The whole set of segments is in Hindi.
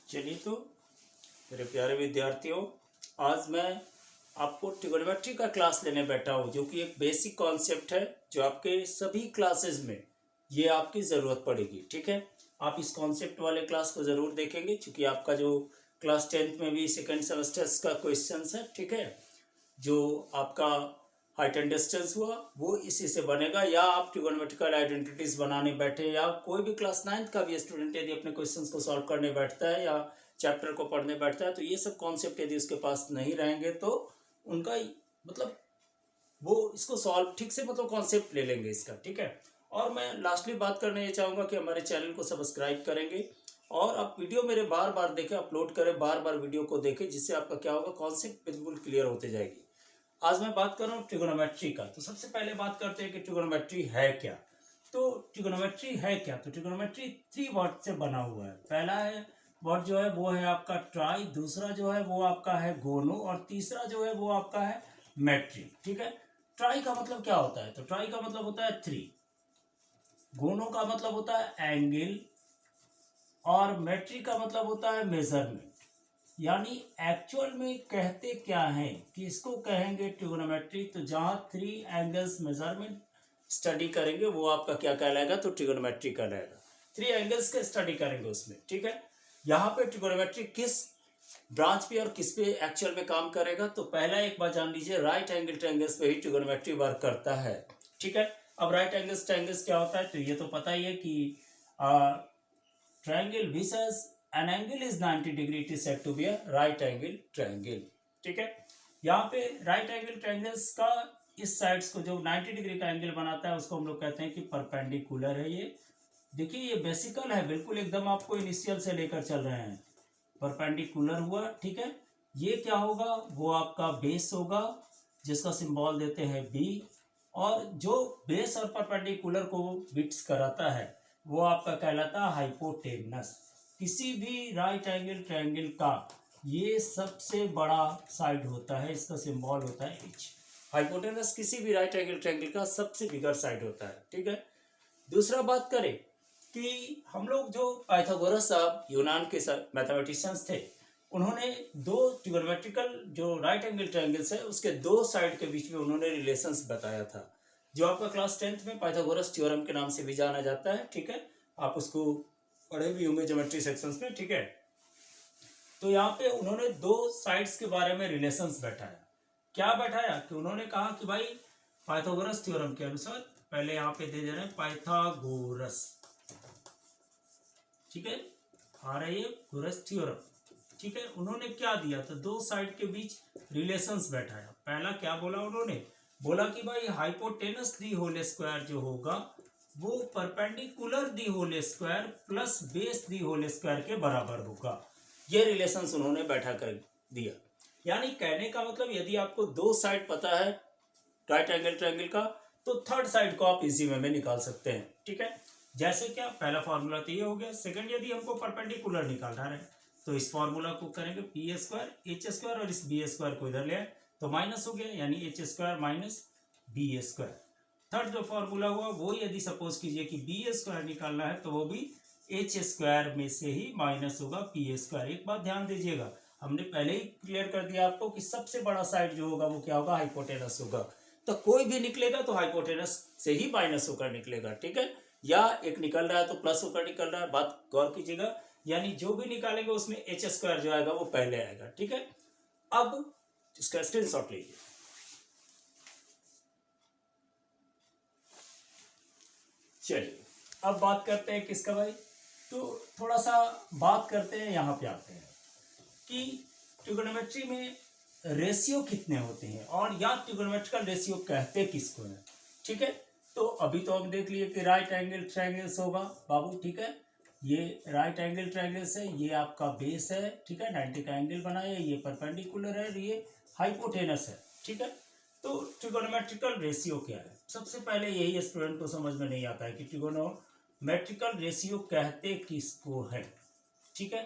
चलिए तो मेरे प्यारे विद्यार्थियों, आज मैं आपको ट्रिगोनोमेट्री का क्लास लेने बैठा हूँ, जो कि एक बेसिक कॉन्सेप्ट है जो आपके सभी क्लासेस में ये आपकी ज़रूरत पड़ेगी। ठीक है, आप इस कॉन्सेप्ट वाले क्लास को ज़रूर देखेंगे, क्योंकि आपका जो क्लास 10th में भी सेकेंड सेमेस्टर्स का क्वेश्चन है, ठीक है, जो आपका हाइट एंड डिस्टेंस हुआ वो इसी से बनेगा। या आप ट्रिगोनोमेट्रिकल आइडेंटिटीज बनाने बैठे, या कोई भी क्लास 9th का भी स्टूडेंट यदि अपने क्वेश्चंस को सॉल्व करने बैठता है या चैप्टर को पढ़ने बैठता है, तो ये सब कॉन्सेप्ट यदि उसके पास नहीं रहेंगे तो उनका मतलब वो इसको सॉल्व ठीक से मतलब कॉन्सेप्ट ले लेंगे इसका। ठीक है, और मैं लास्टली बात करने ये चाहूँगा कि हमारे चैनल को सब्सक्राइब करेंगे और आप वीडियो मेरे बार बार देखें, अपलोड करें, बार बार वीडियो को देखें, जिससे आपका क्या होगा, कॉन्सेप्ट बिल्कुल क्लियर होते जाएगी। आज मैं बात कर रहा हूँ ट्रिगोनोमेट्री का। तो सबसे पहले बात करते हैं कि ट्रिगोनोमेट्री है क्या। तो ट्रिगोनोमेट्री है क्या, तो ट्रिगोनोमेट्री 3 वर्ड से बना हुआ है। पहला है वर्ड जो है वो है आपका ट्राई, दूसरा जो है वो आपका है गोनो, और तीसरा जो है वो आपका है मेट्री। ठीक है, ट्राई का मतलब क्या होता है, तो ट्राई का मतलब होता है 3, गोनो का मतलब होता है एंगल, और मेट्री का मतलब होता है मेजरमेंट। यानी एक्चुअल में कहते क्या है कि इसको कहेंगे ट्रिगोनोमेट्री। तो जहाँ 3 एंगल्स मेजरमेंट स्टडी करेंगे वो आपका क्या कहलाएगा, तो ट्रिगोनोमेट्री कहलाएगा। 3 एंगल्स के स्टडी करेंगे उसमें। ठीक है, यहाँ पे ट्रिगोनोमेट्री किस ब्रांच पे और किस पे एक्चुअल में काम करेगा, तो पहला एक बार जान लीजिए, राइट एंगल ट्रायंगल्स पे ही ट्रिगोनोमेट्री वर्क करता है। ठीक है, अब राइट एंगल्स ट्रायंगल्स क्या होता है, तो ये तो पता ही है कि triangle which has an angle is 90 degree, it is said to be a right angle triangle। ठीक है, यहाँ पे राइट एंगल ट्रायंगल्स का इस साइड्स को जो 90 डिग्री का एंगल बनाता है उसको हम लोग कहते हैं कि परपेंडिकुलर है। ये देखिए, ये बेसिकल है, बिल्कुल एकदम आपको इनिशियल से लेकर चल रहे हैं। परपेंडिकुलर हुआ, ठीक है, ये क्या होगा, वो आपका बेस होगा जिसका सिंबल देते हैं बी, और जो बेस और परपेंडिकुलर को बिट्स कराता है वो आपका कहलाता है हाइपोटेनस। किसी भी राइट एंगल ट्रायंगल का ये सबसे बड़ा साइड होता है, इसका सिंबल होता है एच। हाइपोटेनस किसी भी राइट एंगल ट्रायंगल का सबसे बिगर साइड होता है। ठीक है, दूसरा बात करें कि हम लोग जो पाइथागोरस साहब यूनान के मैथमेटिशियंस थे, उन्होंने 2 ट्रिगोनोमेट्रिकल जो राइट एंगल ट्रायंगल्स है उसके 2 साइड के बीच में उन्होंने रिलेशंस बताया था, जो आपका क्लास 10th में पाइथागोरस थ्योरम के नाम से भी जाना जाता है। ठीक है, आप उसको पढ़े भी होंगे ज्योमेट्री सेक्शंस में। ठीक है, तो यहाँ पे उन्होंने 2 साइड्स के बारे में रिलेशंस बैठाया। क्या बैठाया कि उन्होंने कहा कि भाई पाइथागोरस थ्योरम के अनुसार, पहले यहाँ पे दे रहे हैं पाइथागोरस, ठीक है, आ रही है गोरस थ्योरम। ठीक है, उन्होंने क्या दिया, तो 2 साइड के बीच रिलेशंस बैठाया। पहला क्या बोला उन्होंने, बोला कि भाई हाइपोटेनस दी होल स्क्वायर जो होगा वो perpendicular the whole square plus base the whole square के बराबर होगा। ये रिलेशंस उन्होंने बैठा कर दिया। यानी कहने का मतलब, यदि आपको 2 साइड पता है राइट एंगल ट्रायंगल का, तो थर्ड साइड को आप इजी वे में निकाल सकते हैं। ठीक है, जैसे क्या, पहला फॉर्मूला तो ये हो गया। सेकंड, यदि हमको परपेंडिकुलर निकालना है तो इस फॉर्मूला को करेंगे पी स्क्वायर एच स्क्वायर, और इस बी स्क्वायर को इधर ले आए तो माइनस हो गया, यानी H square minus B square. Third जो फॉर्मूला हुआ वो, यदि सपोज कीजिए कि बी स्क्वायर निकालना है तो वो भी एच स्क्वायर में से ही माइनस होगा पी स्क्वायर। एक बात ध्यान दीजिएगा, हमने पहले ही क्लियर कर दिया आपको कि सबसे बड़ा साइड जो होगा वो क्या होगा, हाइपोटेनस होगा। तो कोई भी निकलेगा तो हाइपोटेनस से ही माइनस होकर निकलेगा। ठीक है, या एक निकल रहा है तो प्लस होकर निकल रहा है, बात गौर कीजिएगा। यानी जो भी निकालेंगे उसमें एच स्क्वायर जो आएगा वो पहले आएगा। ठीक है, अब इसका स्क्रीनशॉट लीजिए। चलिए अब बात करते हैं किसका भाई, तो थोड़ा सा बात करते हैं, यहाँ पे आते हैं कि ट्रिगोनोमेट्री में रेशियो कितने होते हैं, और या ट्रिगोनोमेट्रिकल रेशियो कहते किसको है। ठीक है, तो अभी तो हम देख लिए कि राइट एंगल ट्रायंगल्स होगा बाबू। ठीक है, ये राइट एंगल ट्रायंगल्स है, ये आपका बेस है, ठीक है, 90 का एंगल बनाया, ये परपेंडिकुलर है, ये हाइपोटेनस है। ठीक है, तो ट्रिगोनोमेट्रिकल रेशियो क्या है, सबसे पहले यही स्टूडेंट को समझ में नहीं आता है कि ट्रिगोनोमेट्रिकल रेशियो कहते किसको है। ठीक है,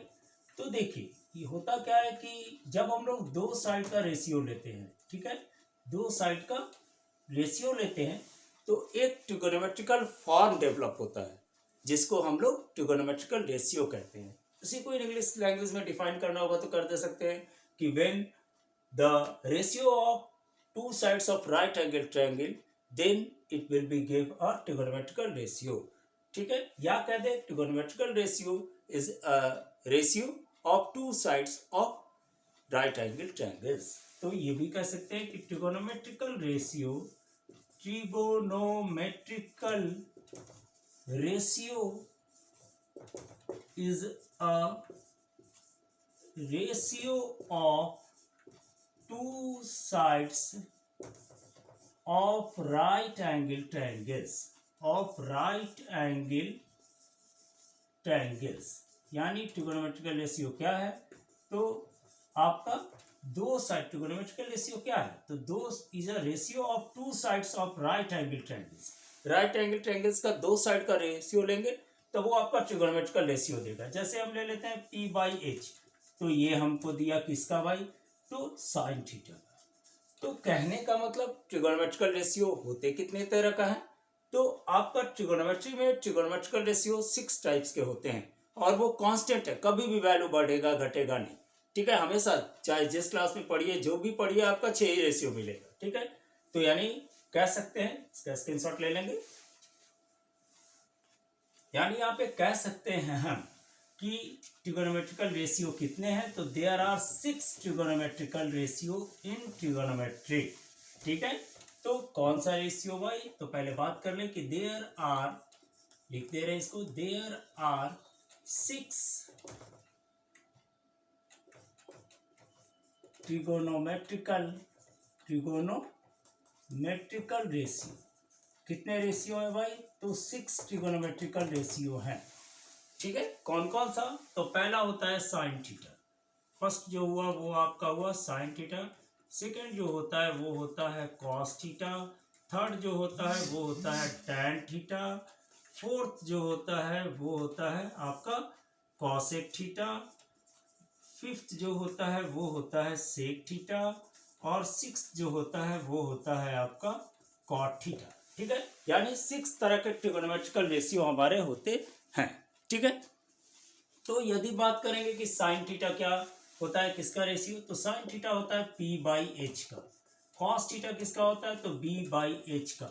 तो देखिए ये होता क्या है कि जब हम लोग 2 साइड का रेशियो लेते हैं, ठीक है, 2 साइड का रेशियो लेते हैं तो एक ट्रिगोनोमेट्रिकल फॉर्म डेवलप होता है, जिसको हम लोग ट्रिगोनोमेट्रिकल रेशियो कहते हैं। इसी को इंग्लिश लैंग्वेज में डिफाइन करना होगा तो कर दे सकते हैं कि when the ratio of two sides of right angle triangle then it will be give a trigonometrical ratio. ठीक है, या कह दे trigonometrical ratio is a ratio of two sides of right angle triangles. तो ये भी कह सकते हैं कि trigonometrical ratio is a ratio of two sides of right angle triangles यानी ट्रिगोनोमेट्रिकल रेशियो क्या है? तो आपका दो साइड ट्रिगोनोमेट्रिकल रेशियो क्या है? तो दो is a ratio of two sides of right angle triangles. Right angle triangles का दो साइड का रेशियो लेंगे तो वो आपका ट्रिगोनोमेट्रिकल रेशियो देगा। जैसे हम ले लेते हैं P बाई एच, तो ये हमको दिया किसका भाई? तो साइन थीटा का। तो कहने का मतलब ट्रिगोनोमेट्रिकल रेशियो होते कितने तरह का है? तो आपका ट्रिगोनोमेट्री में ट्रिगोनोमेट्रिकल रेशियो 6 टाइप्स के होते हैं और वो कांस्टेंट है, कभी भी वैल्यू बढ़ेगा घटेगा नहीं। ठीक है, हमेशा चाहे जिस क्लास में पढ़िए जो भी पढ़िए आपका 6 ही रेशियो मिलेगा। ठीक है, तो यानी कह सकते हैं, इसका स्क्रीनशॉट ले लेंगे, यानी यहाँ पे कह सकते हैं हम कि ट्रिगोनोमेट्रिकल रेशियो कितने हैं? तो there are 6 trigonometrical ratio in trigonometry. ठीक है, तो कौन सा रेशियो भाई? तो पहले बात कर लें कि देयर आर, लिख दे रहे हैं इसको, देयर आर 6 ट्रिगोनोमेट्रिकल रेशियो। कितने रेशियो है भाई? तो 6 ट्रिगोनोमेट्रिकल रेशियो हैं। ठीक है, कौन कौन सा? तो पहला होता है साइन थीटा। फर्स्ट जो हुआ वो आपका हुआ साइन थीटा। सेकंड जो होता है वो होता है कॉस थीटा। थर्ड जो होता है वो होता है टैन थीटा। फोर्थ जो होता है वो होता है आपका कॉसेक थीटा। फिफ्थ जो होता है वो होता है सेक थीटा। और सिक्स्थ जो होता है वो होता है आपका कॉट थीटा। ठीक है, यानी 6 तरह के ट्रिगोनोमेट्रिकल रेशियो हमारे होते हैं। ठीक है, तो यदि बात करेंगे कि साइन थीटा क्या होता है, किसका रेशियो? तो साइन थीटा होता है P बाई एच का। कॉस थीटा किसका होता है? तो B बाई एच का।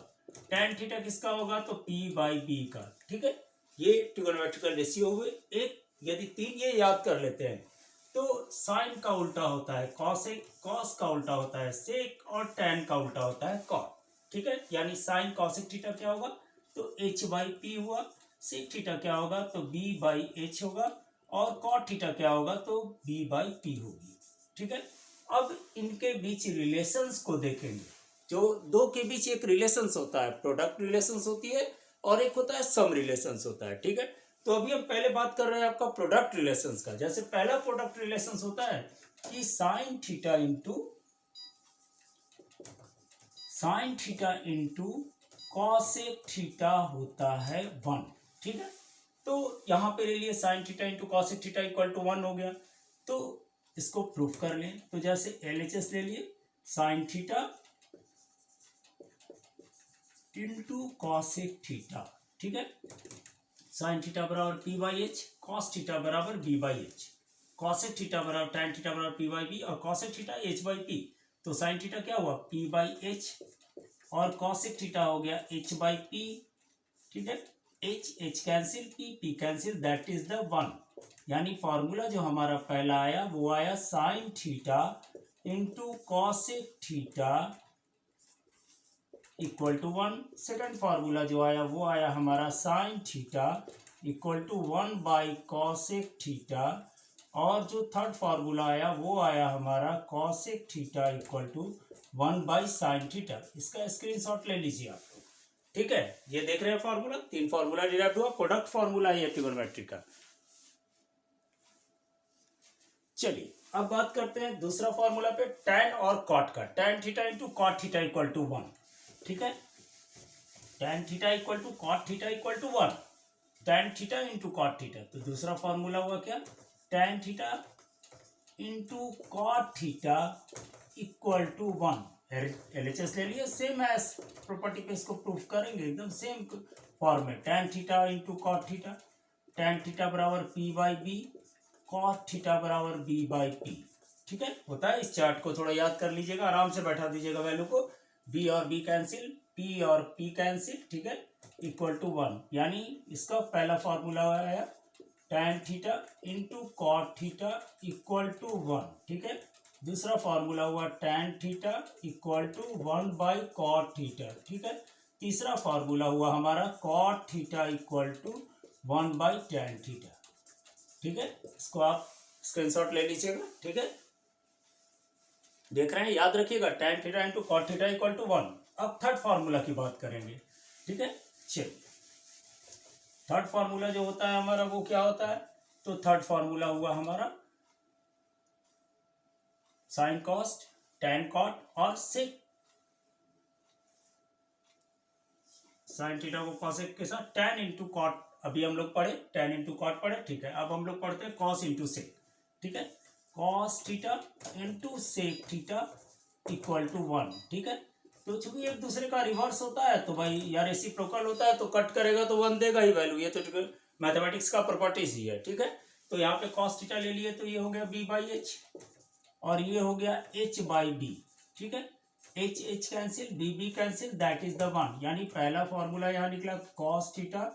टैन थीटा किसका होगा? तो P बाई बी का। ठीक है, ये ट्रिगोनोमेट्रिकल रेशियो हुए। एक यदि 3 ये याद कर लेते हैं तो साइन का उल्टा होता है कॉसेक, कॉस का उल्टा होता है सेक और टैन का उल्टा होता है कॉट। ठीक है, यानी साइन कॉसेक थीटा क्या होगा? तो H बाई पी हुआ। सेक थीटा क्या होगा? तो B बाई एच होगा। और कॉट थीटा क्या होगा? तो B बाई पी होगी। ठीक है, अब इनके बीच रिलेशंस को देखेंगे। जो दो के बीच एक रिलेशंस होता है, प्रोडक्ट रिलेशंस होती है, और एक होता है सम रिलेशंस होता है। ठीक है, तो अभी हम पहले बात कर रहे हैं आपका प्रोडक्ट रिलेशंस का। जैसे पहला प्रोडक्ट रिलेशंस होता है कि sign theta into cosec theta होता है 1। ठीक है, तो यहां पे ले लिए sine theta into cosec theta equal to 1 हो गया। तो इसको प्रूफ कर लें, तो जैसे LHS ले लिए, sine theta into cosec theta. ठीक है, साइन थीटा बराबर P by H, cos theta बराबर B by H, cosec theta बराबर टैन थीटा बराबर P बाई बी, और cosec theta H by P. तो साइन थीटा क्या हुआ? P बाई एच, और कॉसेक थीटा हो गया H बाई पी। ठीक है, H cancel, P cancel, that is the 1। यानी फॉर्मूला जो हमारा पहला आया वो आया sine theta into cosec theta equal to 1। Second formula जो आया वो आया हमारा sine theta equal to 1 by cosec theta. और जो थर्ड फार्मूला आया वो आया हमारा cosec theta equal to 1 by sine theta. इसका स्क्रीनशॉट ले लीजिए आप। ठीक है, ये देख रहे हैं फार्मूला, 3 फार्मूला डिराइव हुआ, प्रोडक्ट फार्मूला है ट्रिगोनोमेट्री का। चलिए अब बात करते हैं दूसरा फार्मूला पे, टैन और कॉट का। Tan theta into cot theta equal to 1। ठीक है, tan theta equal to cot theta equal to 1, tan theta into cot theta. तो दूसरा फॉर्मूला हुआ क्या? Tan theta into cot theta equal to 1। LHS ले लिया, सेम एज प्रॉपर्टी पे इसको प्रूफ करेंगे, एकदम same format. Tan theta into cot theta, tan theta बराबर P by B, cot theta बराबर बी बाई पी। ठीक है, होता है। इस चार्ट को थोड़ा याद कर लीजिएगा, आराम से बैठा दीजिएगा वैल्यू को। बी और बी कैंसिल, पी और पी कैंसिल, ठीक है, इक्वल टू 1। यानी इसका पहला फॉर्मूला आया tan theta into cot theta equal to 1। ठीक है, दूसरा फॉर्मूला हुआ tan theta equal to 1 by cot theta. ठीक है, तीसरा फॉर्मूला हुआ हमारा cot theta equal to 1 by tan theta. ठीक है, इसको आप स्क्रीनशॉट ले लीजिएगा। ठीक है, देख रहे हैं, याद रखिएगा tan theta into cot theta equal to 1। अब थर्ड फार्मूला की बात करेंगे। ठीक है, चलिए थर्ड फार्मूला जो होता है हमारा वो क्या होता है, तो थर्ड फार्मूला हुआ हमारा साइन कॉस्ट, tan कॉट और सेक। साइन थीटा को कॉसेक के साथ tan इंटू कॉट, अभी हम लोग पढ़े tan इंटू कॉट पढ़े। ठीक है, अब हम लोग पढ़ते हैं कॉस इंटू सेक। ठीक है, cos theta into sec theta equal to 1। ठीक है, तो चूंकि एक दूसरे का रिवर्स होता है तो भाई या रेसिप्रोकल होता है तो कट करेगा तो 1 देगा ही वैल्यू। ये तो मैथमेटिक्स का प्रॉपर्टीज ही है। ठीक है, तो यहाँ पे कॉस थीटा ले लिए तो ये हो गया बी बाई एच और ये हो गया एच बाई बी। ठीक है, H H cancel, B B cancel, that is the 1। यानी पहला फॉर्मूला यहाँ निकला cos theta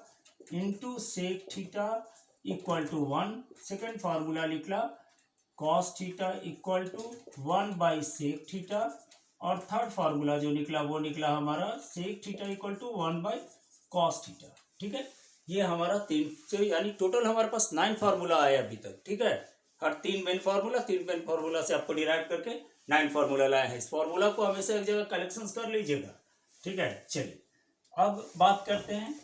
into sec theta equal to 1। Second formula निकला cos theta equal to 1 by sec theta और थर्ड फार्मूला जो निकला वो निकला हमारा sec theta equal to 1 by cos theta. ठीक है, ये हमारा 3, यानी टोटल हमारे पास 9 फार्मूला आया अभी तक। ठीक है, हर 3 मेन फार्मूला से आपको डिराइव करके 9 फार्मूला लाए हैं। इस फार्मूला को हमेशा एक जगह कलेक्शंस कर लीजिएगा। ठीक है, चलिए अब बात करते हैं।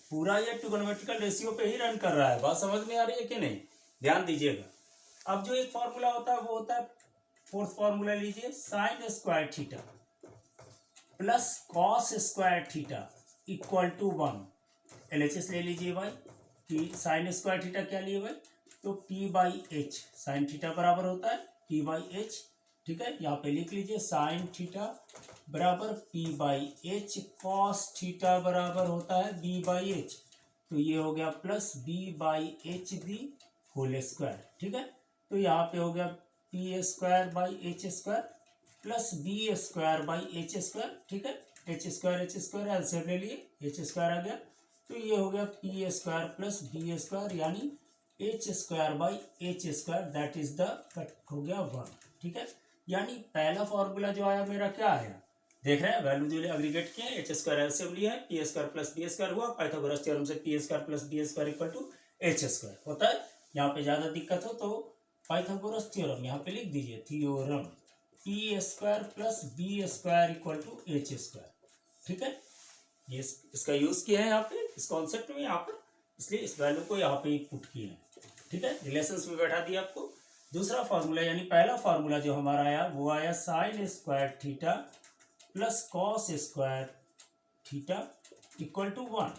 पूरा ये ट्रिगोनोमेट्रिकल रेशियो पे ही रन कर रहा है, बात समझ में आ रही है कि नहीं, ध्यान दीजिएगा। अब जो एक फार्मूला होता है वो होता है, फोर्थ फार्मूला लीजिए, sine square theta plus cos square theta equal to 1। LHS ले लीजिए भाई कि साइन स्क्वायर थीटा क्या लिए भाई, तो P by H, sine theta बराबर होता है पी बाई एच। ठीक है, यहाँ पे लिख लीजिए साइन थीटा बराबर P by H, cos theta बराबर होता है बी बाई एच। तो ये हो गया plus B by H the whole square. ठीक है, तो यहाँ पे हो गया P square by H square plus B square by H square. ठीक है, एच स्क्वायर एलसीएम ले लिए, एच स्क्वायर आ गया, तो ये हो गया P square plus B square यानी H square by H square, that is the cut हो गया 1। ठीक है, यानी पहला फॉर्मूला जो आया मेरा क्या आया, देख रहे हैं, वैल्यू जो एग्रीगेट किए, एच स्क्वायर एलसीएम लिया है, P square plus B square हुआ, पाइथागोरस थ्योरम से P square plus B square equal to H square होता है। यहाँ पे ज्यादा दिक्कत हो तो पाइथागोरस थ्योरम यहाँ पे लिख दीजिए, theorem P square plus B square equal to H square. ठीक है, ये इसका यूज किया है यहाँ पे इस कॉन्सेप्ट में यहाँ पर, इसलिए इस वैल्यू को यहाँ पे पुट किए हैं। ठीक है, रिलेशंस में बैठा दिया आपको। दूसरा फार्मूला यानी पहला फार्मूला जो हमारा आया वो आया sine square theta plus cos square theta equal to 1।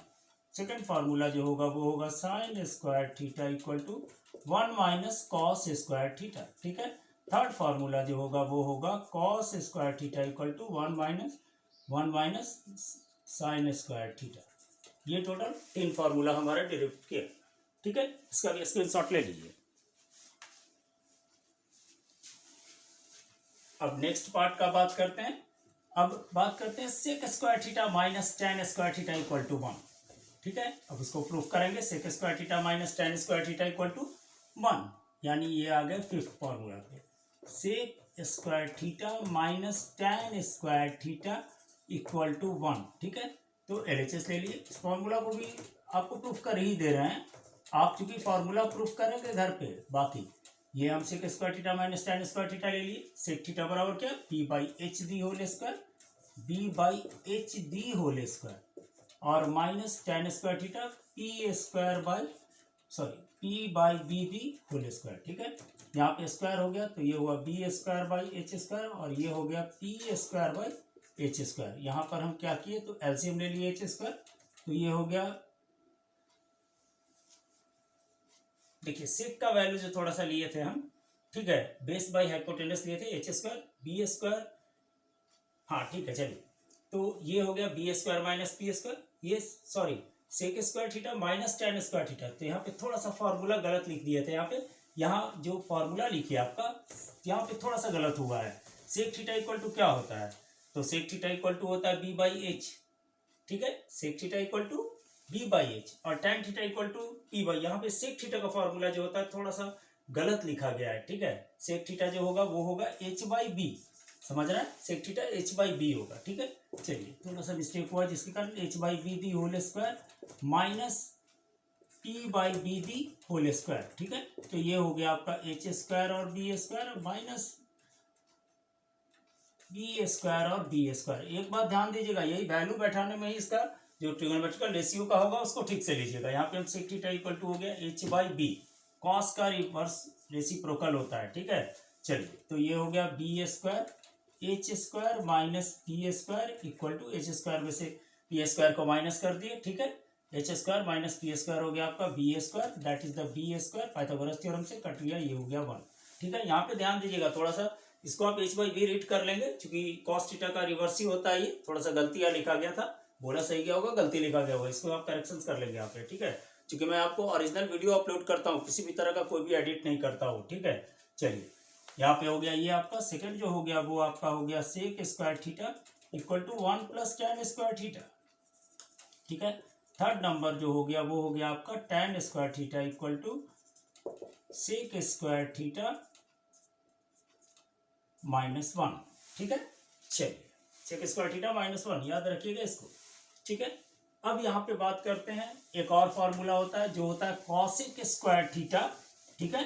Second formula जो होगा वो होगा sine square theta equal to 1 minus cos square theta. ठीक है, थर्ड फार्मूला जो होगा वो होगा cos square theta equal to 1 minus sine square theta. ये टोटल 3 फार्मूला हमारा डिराइव किया। ठीक है, इसका भी स्क्रीनशॉट ले लीजिए। अब नेक्स्ट पार्ट का बात करते हैं। अब बात करते हैं sec square theta minus tan square theta equal to 1। ठीक है, अब उसको प्रूफ करेंगे, sec square theta minus tan square theta equal to 1, यानी ये आ गया फिफ्थ फॉर्मूला पे, sec square theta minus tan square theta equal to 1। ठीक है, तो एलएचएस ले लिए। इस फॉर्मूला को भी आपको प्रूफ कर ही दे रहे हैं, आप चूंकि फॉर्मूला प्रूफ करेंगे घर पे, बाकी ये हम sec square theta minus tan square theta ले लिए। सेक थीटा बराबर क्या, P by H the whole square, B by H the whole square और minus tan square theta P square by P by B the whole square. ठीक है, यहाँ पे स्क्वायर हो गया तो ये हुआ B square by H square और ये हो गया P square by H square. यहाँ पर हम क्या किए तो एलसीएम ले लिए एच स्क्वायर, तो ये हो गया, देखिए सेक का वैल्यू जो थोड़ा सा लिए थे हम, ठीक है, बेस बाई हाइपोटेनस लिए थे एच स्क्वायर बी स्क्वायर, हाँ ठीक है चलिए, तो ये हो गया B square minus P square, ये sorry sec square theta minus tan square theta. तो यहाँ पे थोड़ा सा फॉर्मूला गलत लिख दिया था। यहाँ जो फॉर्मूला लिखिए आपका, यहाँ पे थोड़ा सा गलत हुआ है। सेक थीटा इक्वल टू क्या होता है, तो सेक थीटा इक्वल टू होता है बी बाई एच, ठीक है। Sec theta equal to B by H और tan theta equal to P by. यहाँ पे सेक थीटा का फॉर्मूला जो होता है थोड़ा सा गलत लिखा गया है, ठीक है। सेक थीटा जो होगा वो होगा एच बाई बी, समझ रहे हैं, sec theta H by B होगा, ठीक है। चलिए थोड़ा सा मिस्टेक हुआ जिसके कारण H by B the whole square minus P by B the whole square, ठीक है। तो ये हो गया आपका एच स्क्वायर और B square minus B square और बी स्क्वायर। एक बात ध्यान दीजिएगा, यही वैल्यू बैठाने में ही इसका जो ट्रिग्नोमेट्रिकल रेशियो का होगा उसको ठीक से लीजिएगा। यहाँ पे हम सेक थीटा इक्वल टू हो गया एच बाई बी, कॉस का रिवर्स रेसिप्रोकल होता है, ठीक है। चलिए तो ये हो गया B square H square minus B square equal to H square में से पी स्क्वायर को माइनस कर दिए, ठीक है। H square minus P square हो गया आपका B square, that is the B square, Pythagoras theorem से कट गया, ये हो गया 1, ठीक है। यहाँ पे ध्यान दीजिएगा थोड़ा सा, इसको आप एच बाई बी रीड कर लेंगे क्योंकि कॉस थीटा का रिवर्स ही होता है। ये थोड़ा सा गलतियाँ लिखा गया था, बोला सही गया होगा, गलती लिखा गया होगा, इसको आप करेक्शन कर लेंगे यहाँ पे, ठीक है। क्योंकि मैं आपको ओरिजिनल वीडियो अपलोड करता हूँ, किसी भी तरह का कोई भी एडिट नहीं करता हूँ, ठीक है। चलिए यहाँ पे हो गया ये आपका सेकंड जो हो गया वो आपका हो गया sec square theta equal to 1 plus tan square theta, ठीक है। थर्ड नंबर जो हो गया वो हो गया आपका tan square theta equal to sec square theta -1, ठीक है। चलिए सेक स्क्वायर थीटा -1 याद रखिएगा इसको, ठीक है। अब यहाँ पे बात करते हैं, एक और फॉर्मूला होता है जो होता है कॉसेक स्क्वायर थीटा, ठीक है।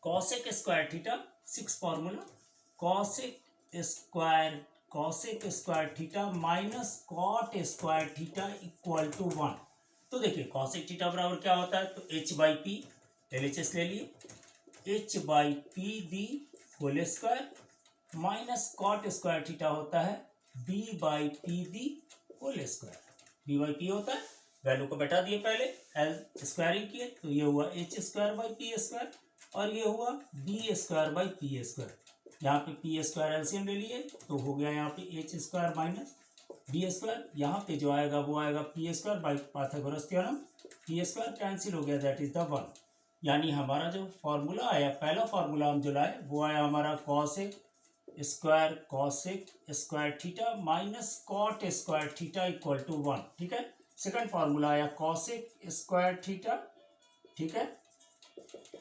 Cosec square theta 6 formula, cosec square theta minus cot square theta equal to 1। तो देखिए कॉसेक थीटा बराबर क्या होता है, तो एच बाई पी, LHS ले लिए, H by P the whole square minus cot square theta होता है B by P the whole square. B by P होता है, वैल्यू को बैठा दिए पहले, एल स्क्वायरिंग किए तो ये हुआ H square by P square और ये हुआ B square by P square. यहाँ पे पी स्क्वायर एलसीएम ले लिए तो हो गया यहाँ पे H square minus B square, यहाँ पे जो आएगा वो आएगा P square by Pythagoras theorem, P square cancel हो गया, दैट इज द 1। यानी हमारा जो फॉर्मूला आया, पहला फॉर्मूला हम जो लाए वो आया हमारा cosec square theta minus cot square theta equal to 1, ठीक है। सेकंड फॉर्मूला आया कॉसेक स्क्वायर थीटा, ठीक है,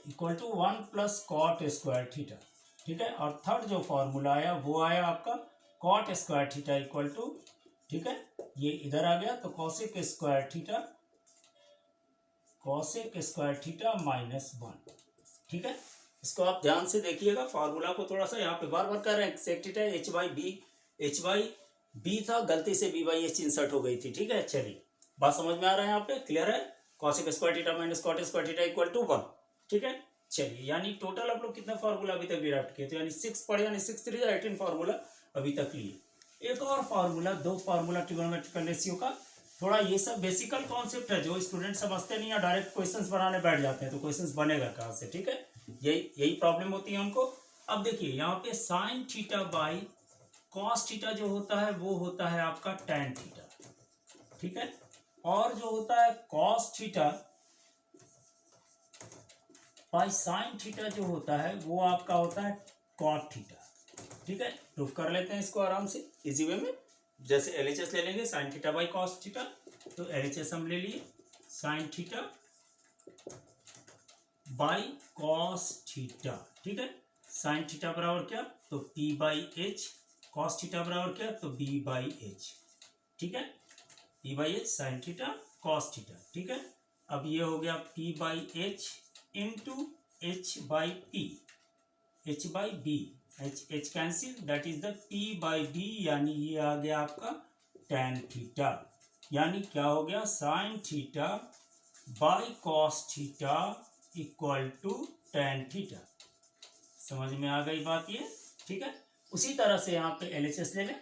equal to 1 plus cot square theta, ठीक है। और थर्ड जो फॉर्मूला आया वो आया आपका cot square theta equal to, ठीक है, ये इधर आ गया तो कॉसेक स्क्वायर थीटा -1, ठीक है। इसको आप ध्यान से देखिएगा, फार्मूला को थोड़ा सा यहाँ पे बार बार कर रहे हैं। Sec theta H by B था, गलती से बी बाई एच इंसर्ट हो गई थी, ठीक है। चलिए बात समझ में आ रहा है, यहाँ पे क्लियर है। Cosec square theta minus cot square theta equal to 1, ठीक है। चलिए यानी टोटल आप लोग कितना फार्मूला अभी तक डिराइव किए थे, यानी 6 पढ़े, यानी 6 3 18 फार्मूला अभी तक लिए। एक और फार्मूला, 2 फार्मूला ट्रिग्नोमेट्रिकल रेशियो का। थोड़ा ये सब बेसिकल कॉन्सेप्ट है जो स्टूडेंट समझते नहीं है, डायरेक्ट क्वेश्चंस बनाने बैठ जाते हैं तो क्वेश्चंस बनेगा कहाँ से, ठीक है। यही प्रॉब्लम होती है हमको। अब देखिए यहाँ पे sign theta by cos theta जो होता है वो होता है आपका टैन थीटा, ठीक है। और जो होता है cos theta by sine theta जो होता है वो आपका होता है कॉट थीटा, ठीक है। प्रूफ कर लेते हैं इसको आराम से इजी वे में। जैसे LHS ले लेंगे sine theta by cos theta, तो LHS हम ले लिए sine theta by cos theta, ठीक है। साइन थीटा बराबर क्या, तो P by H, cos theta बराबर क्या, तो B बाई एच, ठीक है। P by H sine theta cos theta, ठीक है। अब ये हो गया P by H into H by P, H by B, H cancel, that is the P by D, यानी ये आ गया आपका टैन थीटा। यानी क्या हो गया, sine theta by cos theta equal to tan theta. समझ में आ गई बात ये, ठीक है। उसी तरह से यहाँ पे LHS ले लें,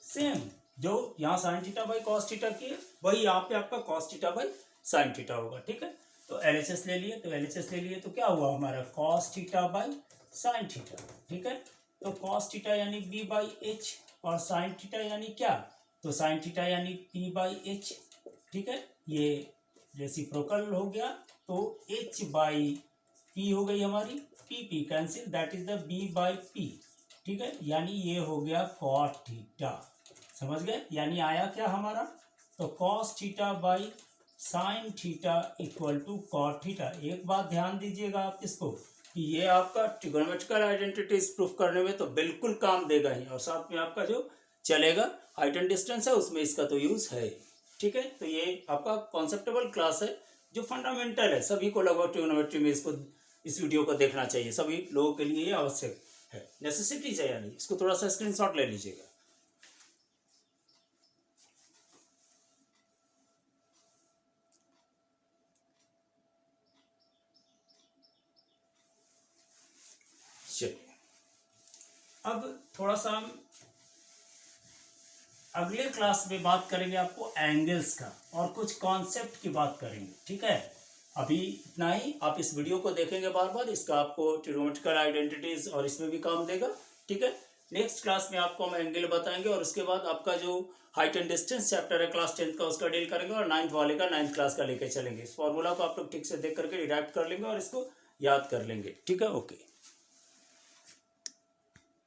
सेम जो यहाँ sign theta by cos theta की वही यहाँ पे आपका cos theta by sine theta होगा, ठीक है। तो LHS ले लिए तो क्या हुआ हमारा cos theta by sine theta, ठीक है। तो कॉस थीटा यानी B बाई एच और साइन थीटा यानी क्या, तो साइन थीटा यानी P बाई एच, ठीक है, ये रेसिप्रोकल हो गया, तो h बाई पी हो गई हमारी, P cancel, that is the b by P. ठीक है, यानी ये हो गया कॉट थीटा, समझ गए, यानी आया क्या हमारा, तो cos theta by sine theta equal to cot theta. एक बात ध्यान दीजिएगा आप इसको, कि ये आपका ट्रिगोनोमेट्रिकल आइडेंटिटीज प्रूफ करने में तो बिल्कुल काम देगा ही, और साथ में आपका जो चलेगा हाइट एंड डिस्टेंस है उसमें इसका तो यूज है। ठीक है, तो ये आपका कॉन्सेप्टेबल क्लास है जो फंडामेंटल है, सभी को लगभग ट्रिगोनोमेट्री में इसको इस वीडियो को देखना चाहिए, सभी लोगों के लिए ये आवश्यक है, नेसेसिटीज है, यानी इसको थोड़ा सा स्क्रीनशॉट ले लीजिएगा। चलिए, अब थोड़ा सा हम अगले क्लास में बात करेंगे आपको एंगल्स का, और कुछ कॉन्सेप्ट की बात करेंगे। ठीक है, अभी इतना ही, आप इस वीडियो को देखेंगे बार बार, इसका आपको ट्रिगोनोमेट्रिकल आइडेंटिटीज और इसमें भी काम देगा। ठीक है, नेक्स्ट क्लास में आपको हम एंगल बताएंगे, और उसके बाद आपका जो हाइट एंड डिस्टेंस चैप्टर है क्लास 10th का उसका डील करेंगे, और 9th वाले का 9th क्लास का लेकर चलेंगे। इस फॉर्मूला को आप लोग ठीक से देख करके डिराइव कर लेंगे और इसको याद कर लेंगे। ठीक है, ओके।